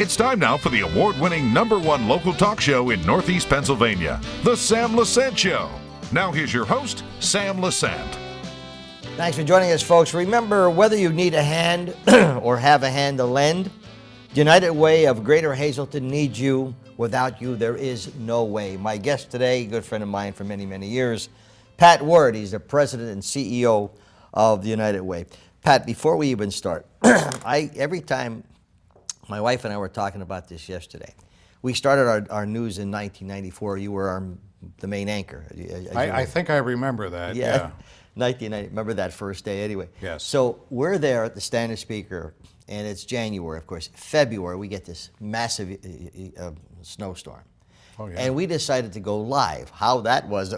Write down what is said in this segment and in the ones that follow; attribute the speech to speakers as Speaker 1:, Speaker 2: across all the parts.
Speaker 1: It's time now for the award-winning #1 local talk show in Northeast Pennsylvania, The Sam Lesante Show. Now here's your host, Sam Lesante.
Speaker 2: Thanks for joining us, folks. Remember, whether you need a hand or have a hand to lend, United Way of Greater Hazleton needs you. Without you, there is no way. My guest today, a good friend of mine for many, many years, Pat Ward. He's the president and CEO of the United Way. Pat, before we even start, every time my wife and I were talking about this yesterday, we started our news in 1994. You were the main anchor.
Speaker 3: I think I remember that, yeah.
Speaker 2: 1990, remember that first day anyway.
Speaker 3: Yes.
Speaker 2: So we're there at the Standard Speaker, and it's January, of course. February, we get this massive snowstorm.
Speaker 3: Oh, yeah.
Speaker 2: And we decided to go live. How that was.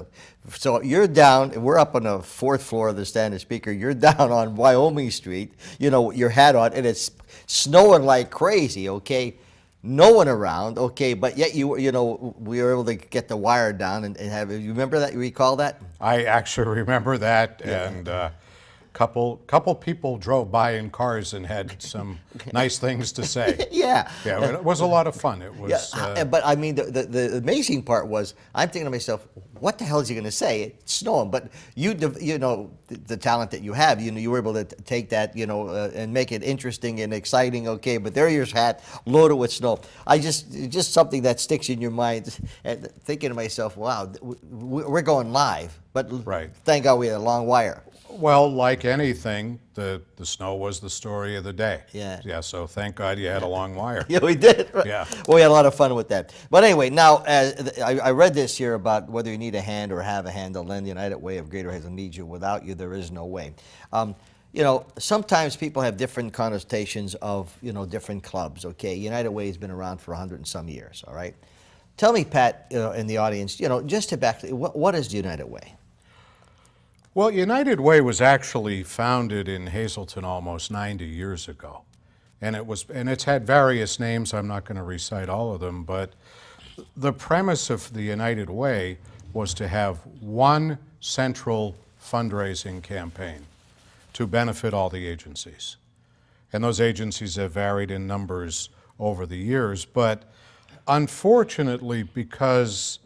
Speaker 2: So you're down, we're up on the 4th floor of the Standard Speaker. You're down on Wyoming Street, you know, your hat on, and it's snowing like crazy, okay? No one around, okay, but yet we were able to get the wire down and have, you remember that, you recall that?
Speaker 3: I actually remember that,
Speaker 2: Yeah.
Speaker 3: and couple people drove by in cars and had some nice things to say.
Speaker 2: Yeah.
Speaker 3: Yeah, it was a lot of fun. It was.
Speaker 2: But I mean, the amazing part was, I'm thinking to myself, what the hell is he going to say? It's snowing, but you know the talent that you have. You were able to take that, and make it interesting and exciting. Okay, but there your hat loaded with snow. Just something that sticks in your mind. And thinking to myself, wow, we're going live, but
Speaker 3: Right.
Speaker 2: Thank God we had a long wire.
Speaker 3: Well, like anything, the snow was the story of the day.
Speaker 2: Yeah.
Speaker 3: Yeah, so thank God you had a long wire.
Speaker 2: Yeah, we did.
Speaker 3: Yeah.
Speaker 2: Well, we had a lot of fun with that. But anyway, now, I read this here about whether you need a hand or have a hand to lend. The United Way of Greater Hazleton needs you. Without you, there is no way. Sometimes people have different connotations of, different clubs, okay? United Way has been around for 100 and some years, all right? Tell me, Pat, in the audience, just to back, what is the United Way?
Speaker 3: Well, United Way was actually founded in Hazleton almost 90 years ago. And it's had various names. I'm not going to recite all of them, but the premise of the United Way was to have one central fundraising campaign to benefit all the agencies. And those agencies have varied in numbers over the years, but unfortunately, because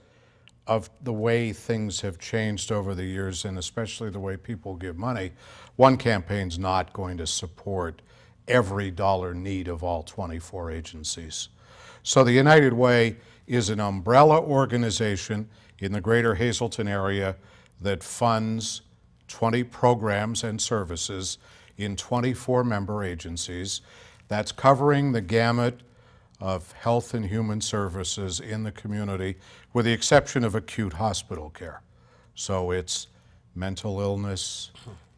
Speaker 3: of the way things have changed over the years, and especially the way people give money, one campaign's not going to support every dollar need of all 24 agencies. So the United Way is an umbrella organization in the greater Hazleton area that funds 20 programs and services in 24 member agencies. That's covering the gamut of health and human services in the community, with the exception of acute hospital care. So it's mental illness,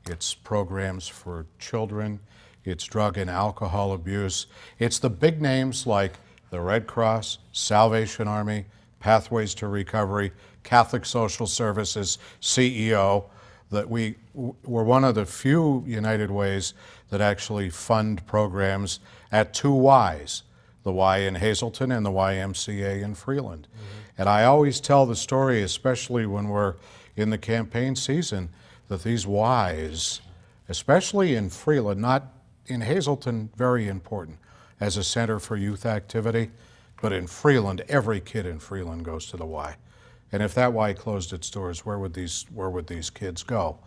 Speaker 3: it's programs for children, it's drug and alcohol abuse, it's the big names like the Red Cross, Salvation Army, Pathways to Recovery, Catholic Social Services, CEO, that we're one of the few United Ways that actually fund programs at 2 Ys. The Y in Hazleton and the YMCA in Freeland. Mm-hmm. And I always tell the story, especially when we're in the campaign season, that these Ys, especially in Freeland, not in Hazleton, very important as a center for youth activity, but in Freeland, every kid in Freeland goes to the Y. And if that Y closed its doors, where would these kids go?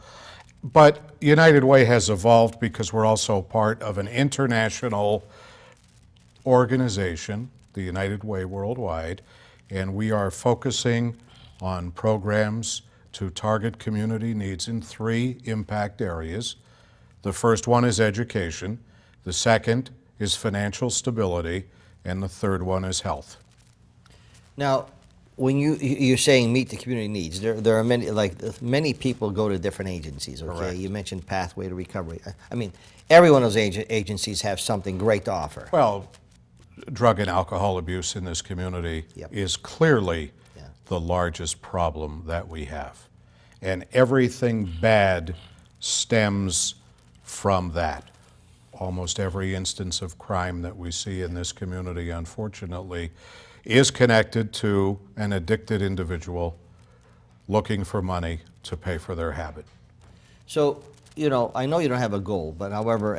Speaker 3: But United Way has evolved because we're also part of an international organization, the United Way Worldwide, and we are focusing on programs to target community needs in 3 impact areas. The first one is education, the second is financial stability, and the third one is health.
Speaker 2: Now, when you're saying meet the community needs, there are many people go to different agencies, okay?
Speaker 3: Correct.
Speaker 2: You mentioned Pathway to Recovery. I mean, every one of those agencies have something great to offer.
Speaker 3: Well, drug and alcohol abuse in this community
Speaker 2: Yep.
Speaker 3: is clearly the largest problem that we have. And everything bad stems from that. Almost every instance of crime that we see in this community, unfortunately, is connected to an addicted individual looking for money to pay for their habit.
Speaker 2: So I know you don't have a goal, but however,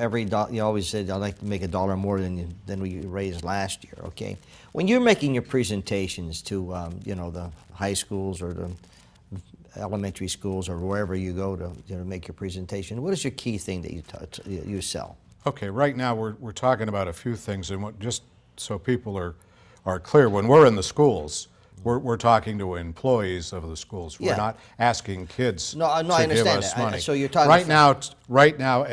Speaker 2: you always said I'd like to make $1 more than we raised last year. Okay, when you're making your presentations to the high schools or the elementary schools or wherever you go to make your presentation, what is your key thing that you sell?
Speaker 3: Okay, right now we're talking about a few things, and just so people are clear, when we're in the schools, we're talking to employees of the schools.
Speaker 2: Yeah.
Speaker 3: We're not asking kids
Speaker 2: No, I
Speaker 3: to give
Speaker 2: understand
Speaker 3: us
Speaker 2: that.
Speaker 3: money.
Speaker 2: So you're talking
Speaker 3: right now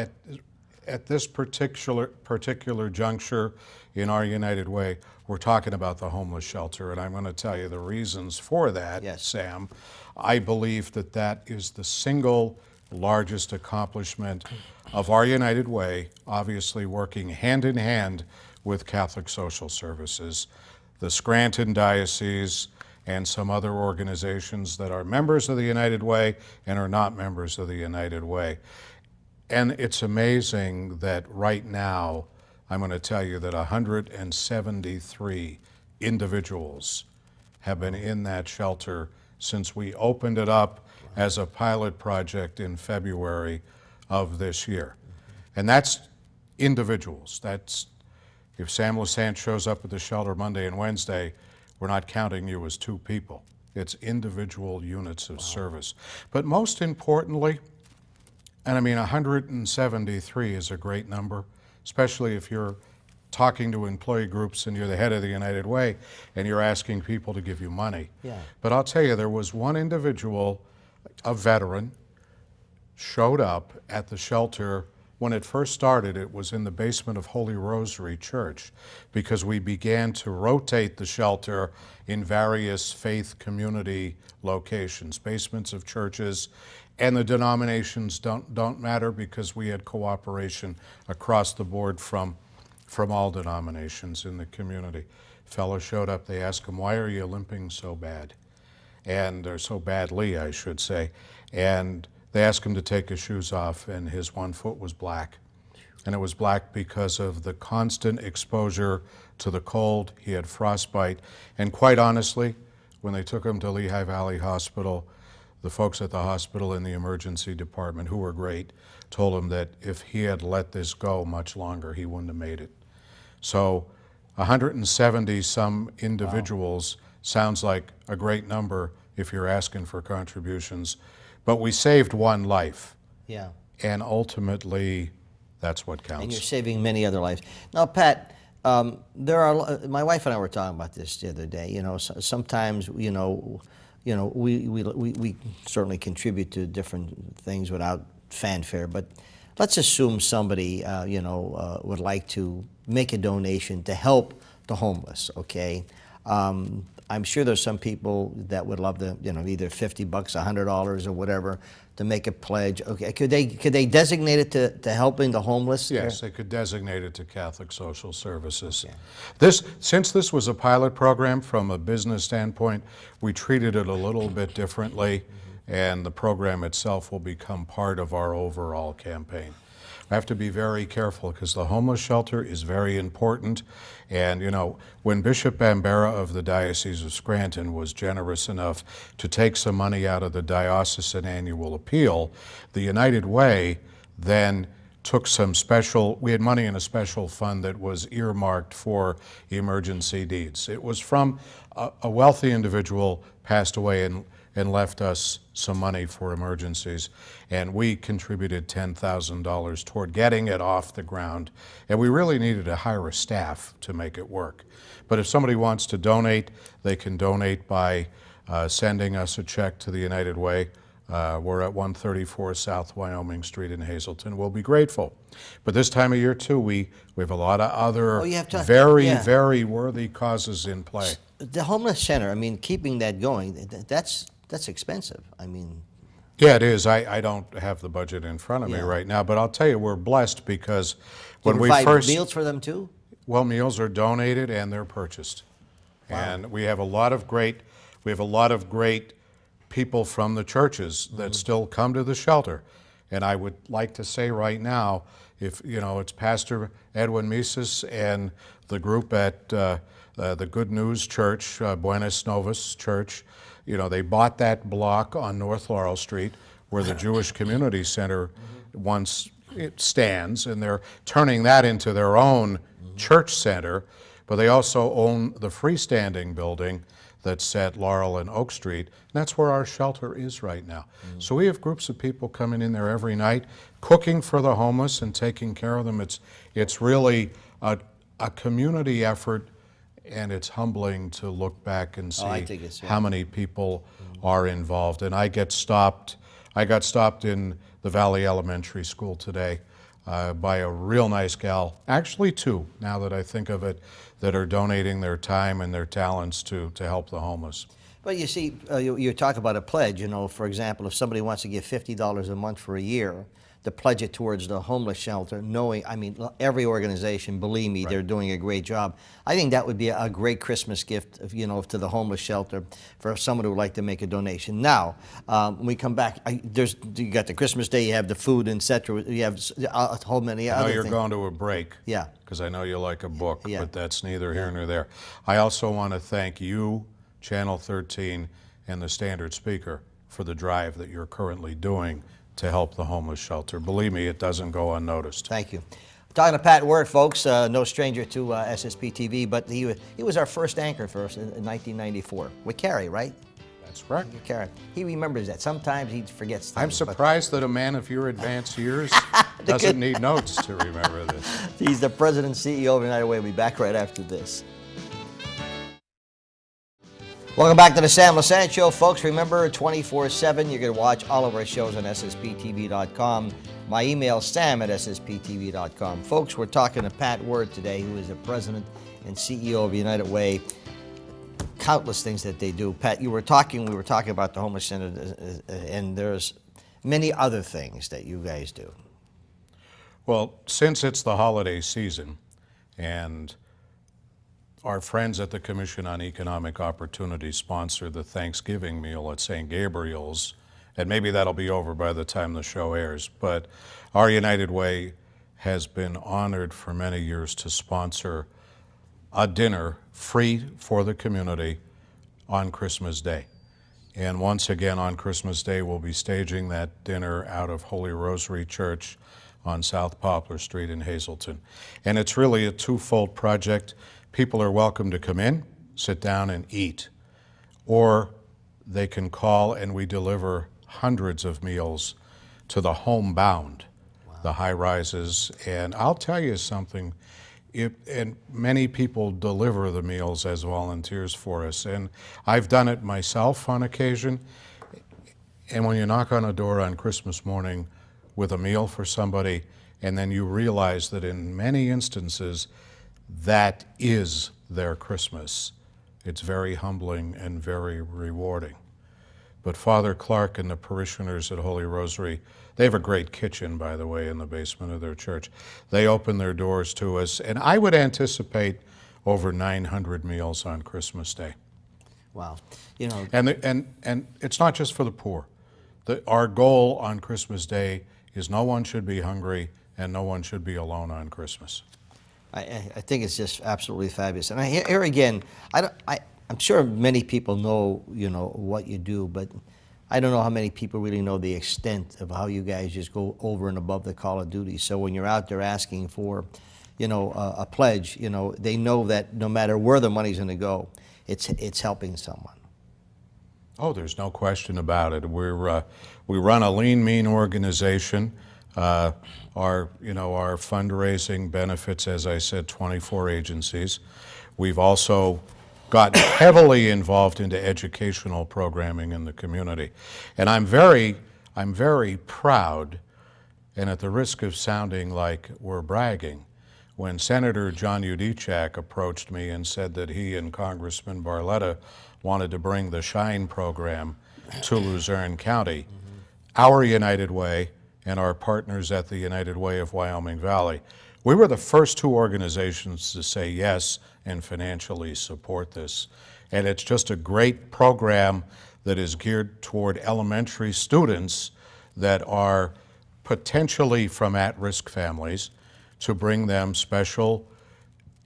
Speaker 3: at this particular juncture in our United Way, we're talking about the homeless shelter, and I'm going to tell you the reasons for that,
Speaker 2: Yes.
Speaker 3: Sam. I believe that is the single largest accomplishment of our United Way, obviously working hand in hand with Catholic Social Services, the Scranton Diocese, and some other organizations that are members of the United Way and are not members of the United Way. And it's amazing that right now, I'm going to tell you that 173 individuals have been in that shelter since we opened it up as a pilot project in February of this year. And that's individuals. That's, if Sam Lesante shows up at the shelter Monday and Wednesday, we're not counting you as two people. It's individual units of service. But most importantly, and I mean 173 is a great number, especially if you're talking to employee groups and you're the head of the United Way and you're asking people to give you money.
Speaker 2: Yeah.
Speaker 3: But I'll tell you, there was one individual, a veteran, showed up at the shelter. When it first started, it was in the basement of Holy Rosary Church, because we began to rotate the shelter in various faith community locations, basements of churches, and the denominations don't matter, because we had cooperation across the board from all denominations in the community. Fellow showed up, they asked him, "Why are you limping so bad?" Or so badly, I should say. And they asked him to take his shoes off, and his one foot was black. And it was black because of the constant exposure to the cold. He had frostbite. And quite honestly, when they took him to Lehigh Valley Hospital, the folks at the hospital in the emergency department, who were great, told him that if he had let this go much longer, he wouldn't have made it. So 170 some individuals sounds like a great number if you're asking for contributions. But we saved one life.
Speaker 2: Yeah.
Speaker 3: And ultimately, that's what counts.
Speaker 2: And you're saving many other lives. Now, Pat, my wife and I were talking about this the other day. Sometimes, we certainly contribute to different things without fanfare, but let's assume somebody, would like to make a donation to help the homeless, okay? I'm sure there's some people that would love to, either $50, $100, or whatever, to make a pledge. Okay, could they designate it to helping the homeless?
Speaker 3: Yes, they could designate it to Catholic Social Services. Okay. Since this was a pilot program, from a business standpoint, we treated it a little bit differently, and the program itself will become part of our overall campaign. I have to be very careful, because the homeless shelter is very important. And when Bishop Bambera of the Diocese of Scranton was generous enough to take some money out of the diocesan annual appeal, the United Way then took we had money in a special fund that was earmarked for emergency needs. It was from a wealthy individual passed away and left us some money for emergencies, and we contributed $10,000 toward getting it off the ground, and we really needed to hire a staff to make it work. But if somebody wants to donate, they can donate by sending us a check to the United Way. We're at 134 South Wyoming Street in Hazleton. We'll be grateful. But this time of year, too, we have a lot of other very worthy causes in play.
Speaker 2: The homeless center, keeping that going, that's expensive.
Speaker 3: Yeah, it is. I don't have the budget in front of me right now, but I'll tell you, we're blessed, because when we first
Speaker 2: meals for them too.
Speaker 3: Well, meals are donated and they're purchased. Wow. And we have a lot of great people from the churches that still come to the shelter. And I would like to say right now, if it's Pastor Edwin Mises and the group at the Good News Church, Buenos Novas Church, they bought that block on North Laurel Street where the Jewish Community Center once it stands, and they're turning that into their own church center, but they also own the freestanding building that's at Laurel and Oak Street, and that's where our shelter is right now. So we have groups of people coming in there every night, cooking for the homeless and taking care of them. It's really a community effort, and it's humbling to look back and see how many people are involved. And I got stopped in the Valley Elementary School today by a real nice gal, actually two, now that I think of it, that are donating their time and their talents to help the homeless.
Speaker 2: But you see, you talk about a pledge, for example, if somebody wants to give $50 a month for a year, to pledge it towards the homeless shelter, knowing, every organization, believe me, they're doing a great job. I think that would be a great Christmas gift, to the homeless shelter for someone who would like to make a donation. Now, when we come back, you got the Christmas Day, you have the food, etc. You have a whole many other things.
Speaker 3: I know you're going to a break.
Speaker 2: Yeah.
Speaker 3: Because I know you like a book,
Speaker 2: Yeah.
Speaker 3: but that's neither here nor there. I also want to thank you, Channel 13, and the Standard Speaker for the drive that you're currently doing to help the homeless shelter. Believe me, it doesn't go unnoticed.
Speaker 2: Thank you. Talking to Pat Wirt, folks, no stranger to SSP TV, but he was our first anchor for us in 1994 with Carrie, right?
Speaker 3: That's correct.
Speaker 2: Carrie. He remembers that. Sometimes he forgets things.
Speaker 3: I'm surprised that a man of your advanced years doesn't need notes to remember this.
Speaker 2: He's the president and CEO of United Way. We'll be back right after this. Welcome back to the Sam Lesante Show, folks. Remember, 24/7, you can watch all of our shows on ssptv.com. My email, sam@ssptv.com. Folks, we're talking to Pat Wirt today, who is the president and CEO of United Way. Countless things that they do. Pat, we were talking about the homeless center, and there's many other things that you guys do.
Speaker 3: Well, since it's the holiday season, and our friends at the Commission on Economic Opportunity sponsor the Thanksgiving meal at St. Gabriel's, and maybe that'll be over by the time the show airs, but our United Way has been honored for many years to sponsor a dinner free for the community on Christmas Day. And once again on Christmas Day, we'll be staging that dinner out of Holy Rosary Church on South Poplar Street in Hazleton. And it's really a twofold project. People are welcome to come in, sit down and eat, or they can call and we deliver hundreds of meals to the homebound, the high-rises. And I'll tell you something, and many people deliver the meals as volunteers for us. And I've done it myself on occasion. And when you knock on a door on Christmas morning with a meal for somebody, and then you realize that in many instances, that is their Christmas. It's very humbling and very rewarding. But Father Clark and the parishioners at Holy Rosary, they have a great kitchen, by the way, in the basement of their church. They open their doors to us, and I would anticipate over 900 meals on Christmas Day.
Speaker 2: Wow.
Speaker 3: And it's not just for the poor. Our goal on Christmas Day is no one should be hungry and no one should be alone on Christmas.
Speaker 2: I think it's just absolutely fabulous. And here again, I'm sure many people know, what you do, but I don't know how many people really know the extent of how you guys just go over and above the call of duty. So when you're out there asking for, a pledge, they know that no matter where the money's going to go, it's helping someone.
Speaker 3: Oh, there's no question about it. We run a lean, mean organization. Our fundraising benefits, as I said, 24 agencies. We've also gotten heavily involved into educational programming in the community. And I'm very proud, and at the risk of sounding like we're bragging, when Senator John Udicak approached me and said that he and Congressman Barletta wanted to bring the SHINE program to Luzerne County, our United Way and our partners at the United Way of Wyoming Valley, we were the first two organizations to say yes and financially support this. And it's just a great program that is geared toward elementary students that are potentially from at-risk families to bring them special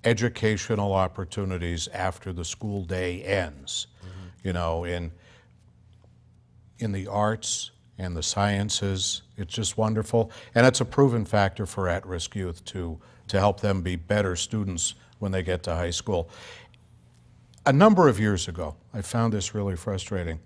Speaker 3: educational opportunities after the school day ends. In the arts, and the sciences. It's just wonderful. And it's a proven factor for at-risk youth to help them be better students when they get to high school. A number of years ago, I found this really frustrating.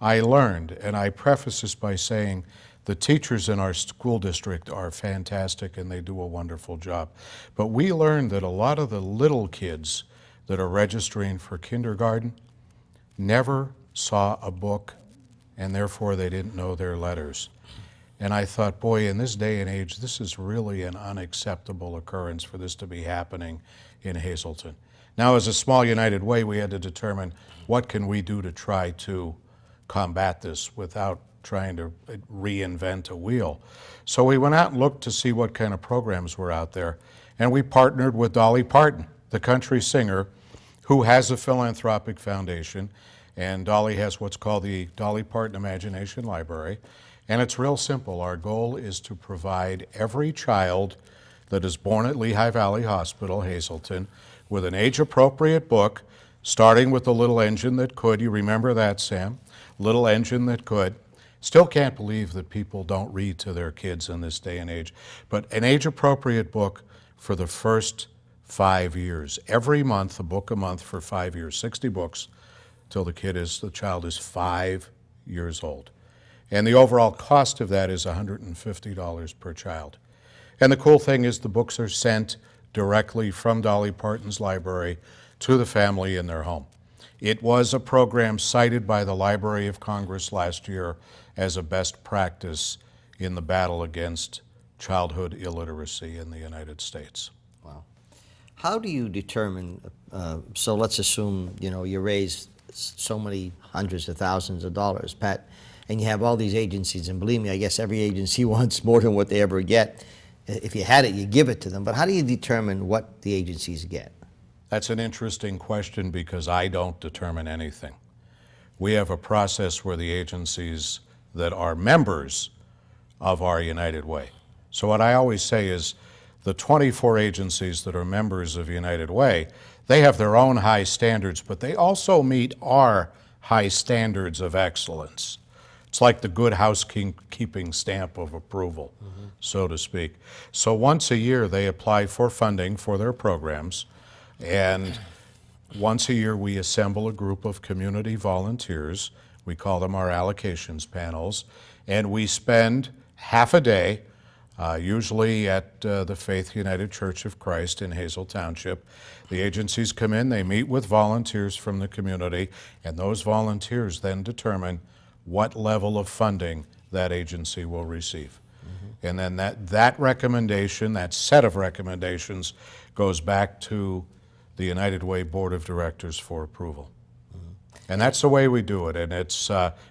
Speaker 3: I learned, and I preface this by saying the teachers in our school district are fantastic and they do a wonderful job. But we learned that a lot of the little kids that are registering for kindergarten never saw a book, and therefore they didn't know their letters. And I thought, boy, in this day and age, this is really an unacceptable occurrence for this to be happening in Hazleton. Now, as a small United Way, we had to determine what can we do to try to combat this without trying to reinvent a wheel. So we went out and looked to see what kind of programs were out there, and we partnered with Dolly Parton, the country singer, who has a philanthropic foundation, and Dolly has what's called the Dolly Parton Imagination Library. And it's real simple. Our goal is to provide every child that is born at Lehigh Valley Hospital, Hazleton, with an age-appropriate book, starting with The Little Engine That Could. You remember that, Sam? Little Engine That Could. Still can't believe that people don't read to their kids in this day and age. But an age-appropriate book for the first 5 years. Every month, a book a month for 5 years, 60 books till the child is 5 years old. And the overall cost of that is $150 per child. And the cool thing is the books are sent directly from Dolly Parton's library to the family in their home. It was a program cited by the Library of Congress last year as a best practice in the battle against childhood illiteracy in the United States.
Speaker 2: Wow. How do you determine, so let's assume, you raise so many hundreds of thousands of dollars, Pat, and you have all these agencies, and believe me, I guess every agency wants more than what they ever get. If you had it, you give it to them. But how do you determine what the agencies get?
Speaker 3: That's an interesting question because I don't determine anything. We have a process where the agencies that are members of our United Way. So what I always say is the 24 agencies that are members of United Way, they have their own high standards, but they also meet our high standards of excellence. It's like the good housekeeping stamp of approval, so to speak. So once a year, they apply for funding for their programs, and once a year, we assemble a group of community volunteers. We call them our allocations panels, and we spend half a day, usually at the Faith United Church of Christ in Hazel Township. The agencies come in, they meet with volunteers from the community, and those volunteers then determine what level of funding that agency will receive. And then that recommendation, that set of recommendations, goes back to the United Way Board of Directors for approval. And that's the way we do it, and it's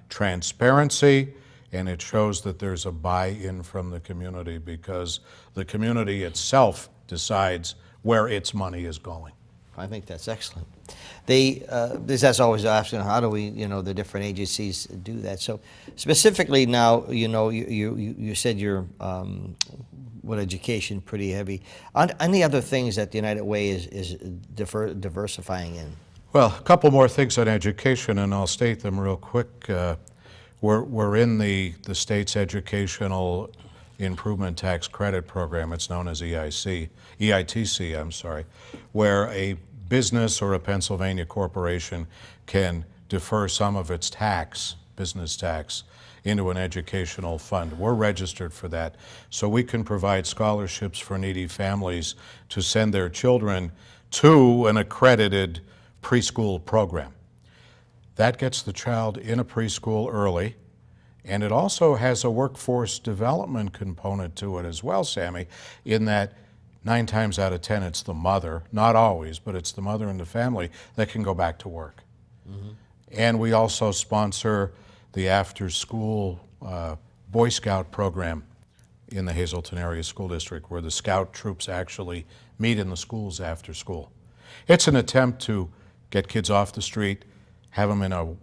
Speaker 3: transparency, and it shows that there's a buy-in from the community because the community itself decides where its money is going.
Speaker 2: I think that's excellent. That's always asking, how do we, the different agencies do that? So specifically now, you said you're, with education, pretty heavy. Any other things that the United Way is diversifying in?
Speaker 3: Well, a couple more things on education, and I'll state them real quick. We're in the state's Educational Improvement Tax Credit Program. It's known as EITC, where a business or a Pennsylvania corporation can defer some of its business tax, into an educational fund. We're registered for that, so we can provide scholarships for needy families to send their children to an accredited preschool program. That gets the child in a preschool early, and it also has a workforce development component to it as well, Sammy, in that 9 times out of 10 it's the mother, not always, but it's the mother and the family that can go back to work. And we also sponsor the after-school Boy Scout program in the Hazleton Area School District, where the Scout troops actually meet in the schools after school. It's an attempt to get kids off the street, have them in a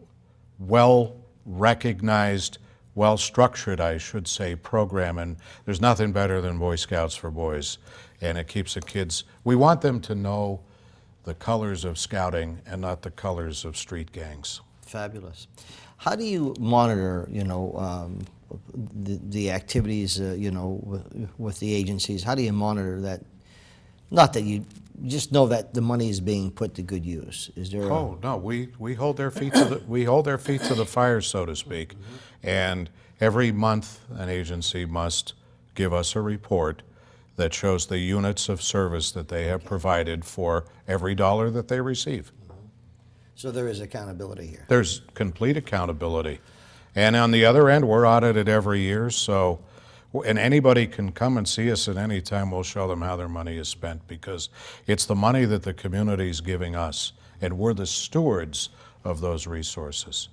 Speaker 3: well-recognized, well-structured, I should say, program, and there's nothing better than Boy Scouts for boys, and it keeps the kids, we want them to know the colors of scouting and not the colors of street gangs.
Speaker 2: Fabulous. How do you monitor, the activities, with the agencies? How do you monitor that? Not that you just know that the money is being put to good use. Is there?
Speaker 3: Oh no, we hold their feet to the fire, so to speak, and every month an agency must give us a report that shows the units of service that they have provided for every dollar that they receive.
Speaker 2: So there is accountability here.
Speaker 3: There's complete accountability. And on the other end, we're audited every year, so, and anybody can come and see us at any time. We'll show them how their money is spent, because it's the money that the community is giving us, and we're the stewards of those resources.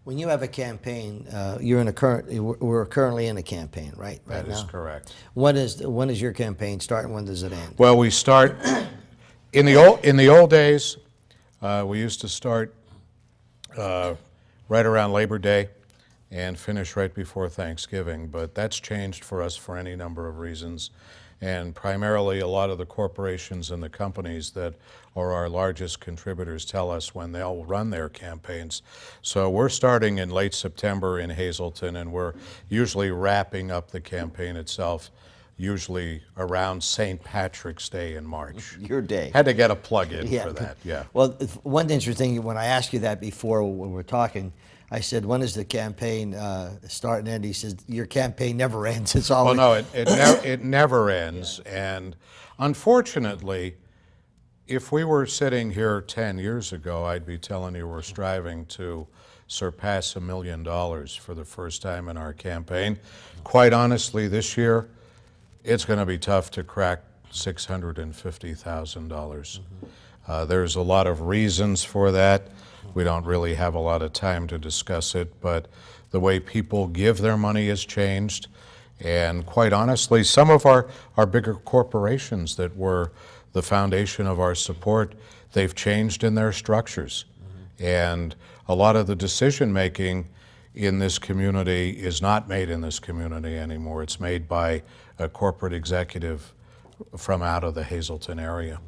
Speaker 2: When you have a campaign, we're currently in a campain, right? Right
Speaker 3: That is
Speaker 2: now?
Speaker 3: correct.
Speaker 2: When does your campaign start and when does it end?
Speaker 3: Well, we start, in the old days, we used to start right around Labor Day and finish right before Thanksgiving, but that's changed for us for any number of reasons. And primarily, a lot of the corporations and the companies that are our largest contributors tell us when they'll run their campaigns. So we're starting in late September in Hazleton, and we're usually wrapping up the campaign itself, usually around St. Patrick's Day in March.
Speaker 2: Your day.
Speaker 3: Had to get a plug in for that, yeah.
Speaker 2: Well, one interesting thing, when I asked you that before when we were talking, I said, when does the campaign start and end? He says, your campaign never ends. It's always...
Speaker 3: Well, no, it never ends. Yeah. And unfortunately, if we were sitting here 10 years ago, I'd be telling you we're striving to surpass $1 million for the first time in our campaign. Quite honestly, this year, it's going to be tough to crack $650,000. There's a lot of reasons for that. We don't really have a lot of time to discuss it, but the way people give their money has changed. And quite honestly, some of our bigger corporations that were the foundation of our support, they've changed in their structures. And a lot of the decision making in this community is not made in this community anymore. It's made by a corporate executive from out of the Hazleton area.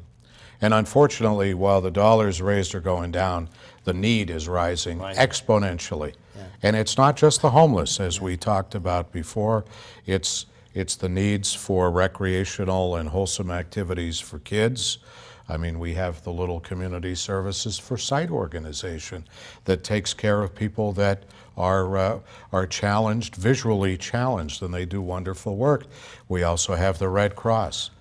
Speaker 3: And unfortunately, while the dollars raised are going down, the need is rising exponentially. Yeah. And it's not just the homeless, as we talked about before. It's the needs for recreational and wholesome activities for kids. I mean, we have the little community services for sight organization that takes care of people that are challenged, visually challenged, and they do wonderful work. We also have the Red Cross.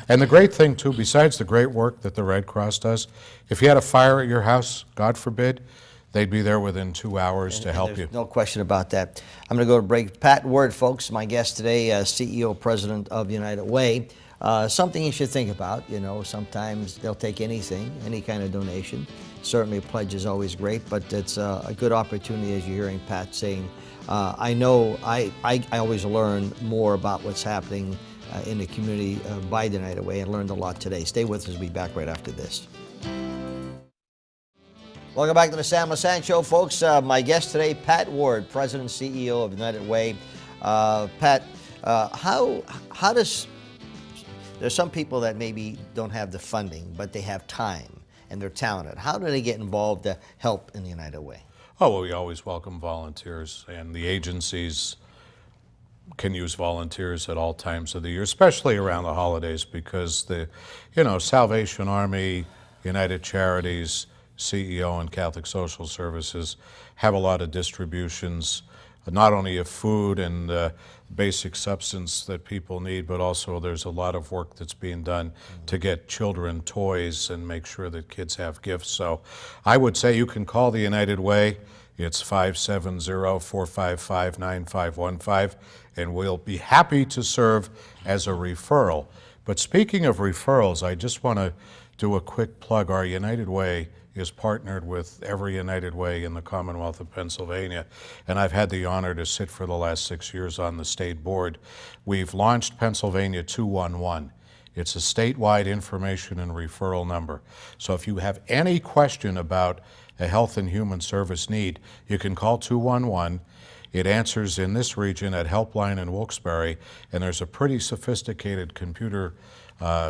Speaker 3: And the great thing, too, besides the great work that the Red Cross does, if you had a fire at your house, God forbid, they'd be there within 2 hours to help you.
Speaker 2: No question about that. I'm going to go to break. Pat Ward, folks, my guest today, CEO, President of United Way. Something you should think about. Sometimes they'll take anything, any kind of donation. Certainly a pledge is always great, but it's a good opportunity, as you're hearing Pat saying. I know I always learn more about what's happening in the community by the United Way, and learned a lot today. Stay with us. We'll be back right after this. Welcome back to the Sam Lesante Show, folks. My guest today, Pat Ward, President and CEO of United Way. Pat, how does... There's some people that maybe don't have the funding, but they have time and they're talented. How do they get involved to help in the United Way?
Speaker 3: Oh, well, we always welcome volunteers, and the agencies can use volunteers at all times of the year, especially around the holidays, because the, Salvation Army, United Charities, CEO, and Catholic Social Services have a lot of distributions, not only of food and basic substance that people need, but also there's a lot of work that's being done to get children toys and make sure that kids have gifts. So I would say you can call the United Way. It's 570-455-9515, and we'll be happy to serve as a referral. But speaking of referrals, I just want to do a quick plug. Our United Way is partnered with every United Way in the Commonwealth of Pennsylvania, and I've had the honor to sit for the last 6 years on the state board. We've launched Pennsylvania 211. It's a statewide information and referral number. So if you have any question about a health and human service need, you can call 211. It answers in this region at Helpline in Wilkes-Barre, and there's a pretty sophisticated computer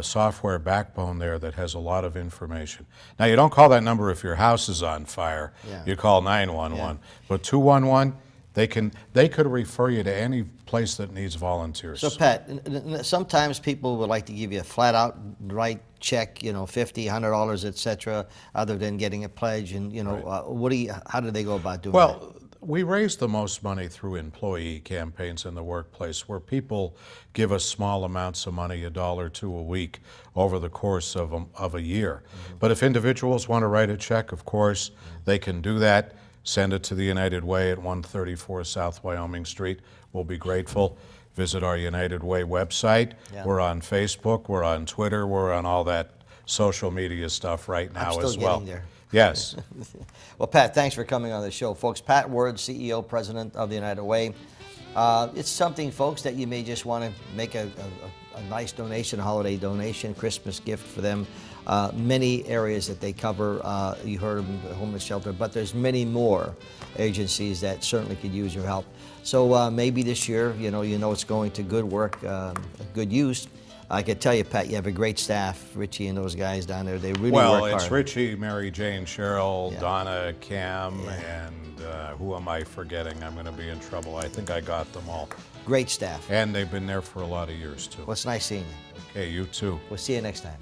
Speaker 3: software backbone there that has a lot of information. Now, you don't call that number if your house is on fire. Yeah. You call 911. Yeah. But 211, they could refer you to any place that needs volunteers.
Speaker 2: So Pat, sometimes people would like to give you a flat out right check, $50, $100, etc., other than getting a pledge. And how do they go about doing that?
Speaker 3: Well, we raise the most money through employee campaigns in the workplace, where people give us small amounts of money, $1 or $2 a week, over the course of a year. But if individuals want to write a check, of course, they can do that. Send it to the United Way at 134 South Wyoming Street. We'll be grateful. Visit our United Way website.
Speaker 2: Yeah.
Speaker 3: We're on Facebook. We're on Twitter. We're on all that social media stuff right now
Speaker 2: I'm still
Speaker 3: as well.
Speaker 2: getting there.
Speaker 3: Yes.
Speaker 2: Well, Pat, thanks for coming on the show, folks. Pat Word, CEO, President of the United Way. It's something, folks, that you may just want to make a nice donation, a holiday donation, Christmas gift for them. Many areas that they cover. You heard of the homeless shelter, but there's many more agencies that certainly could use your help. So maybe this year, it's going to good work, good use. I can tell you, Pat, you have a great staff, Richie and those guys down there. They really work hard.
Speaker 3: Well, it's Richie, Mary Jane, Cheryl, Donna, Cam, and who am I forgetting? I'm going to be in trouble. I think I got them all.
Speaker 2: Great staff.
Speaker 3: And they've been there for a lot of years, too.
Speaker 2: Well, it's nice seeing you.
Speaker 3: Okay, you too.
Speaker 2: We'll see you next time.